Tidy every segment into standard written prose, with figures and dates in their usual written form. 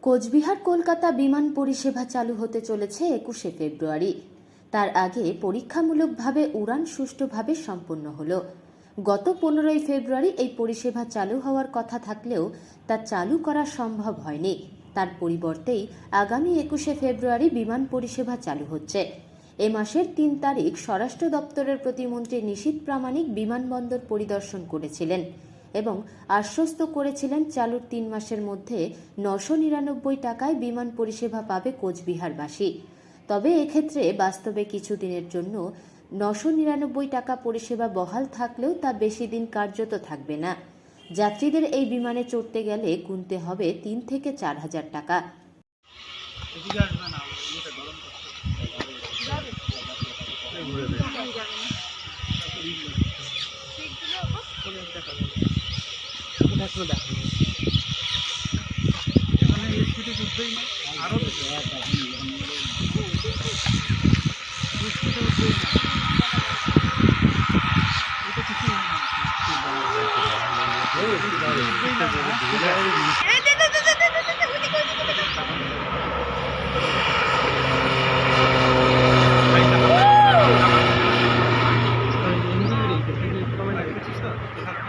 কোচবিহার কলকাতা বিমান পরিষেবা চালু হতে চলেছে ২১শে ফেব্রুয়ারি। তার আগে পরীক্ষামূলকভাবে উড়ান সুষ্ঠুভাবে সম্পন্ন হলো। গত ১৫ই ফেব্রুয়ারি এই পরিষেবা চালু হওয়ার কথা থাকলেও তা চালু করা সম্ভব হয়নি। তার পরিবর্তেই আগামী ২১শে ফেব্রুয়ারি বিমান পরিষেবা চালু হচ্ছে। এ মাসের ৩ তারিখ স্বরাষ্ট্র দপ্তরের প্রতিমন্ত্রী নিশীথ প্রামাণিক বিমানবন্দর পরিদর্শন করেছিলেন এবং আশ্বস্ত করেছিলেন চালুর ৩ মাসের মধ্যে ৯৯৯ টাকায় বিমান পরিষেবা পাবে কোচবিহারবাসী। তবে এক্ষেত্রে বাস্তবে কিছুদিনের জন্য ৯৯৯ টাকা পরিষেবা বহাল থাকলেও তা বেশি দিন কার্যত থাকবে না। যাত্রীদের এই বিমানে চড়তে গেলে গুনতে হবে ৩ থেকে ৪ হাজার টাকা।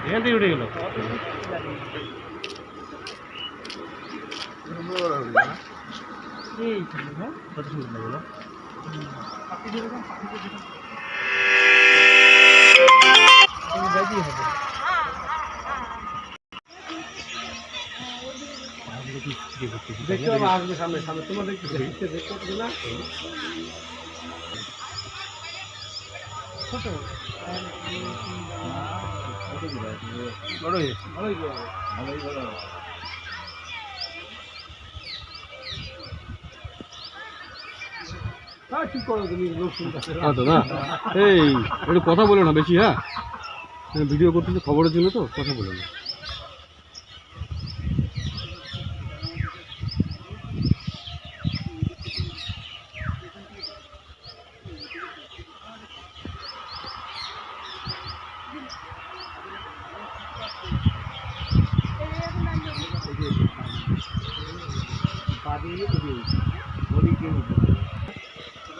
এখান থেকে উঠে গেল কত সুন্দর লাগলো। দেখতে পাবো আসবে সামনে সামনে তোমার দেখতে দেখতে না ছোট এই একটু কথা বলো না বেশি। হ্যাঁ, ভিডিও করতেছে খবরের জন্য, তো কথা বলো না।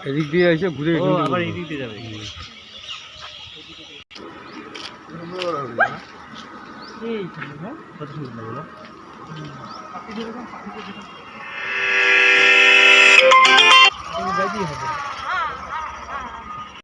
এদিক দিয়ে এসে ঘুরে আবার এদিক দিয়ে যাবে। কত সুন্দর লাগলো। হবে।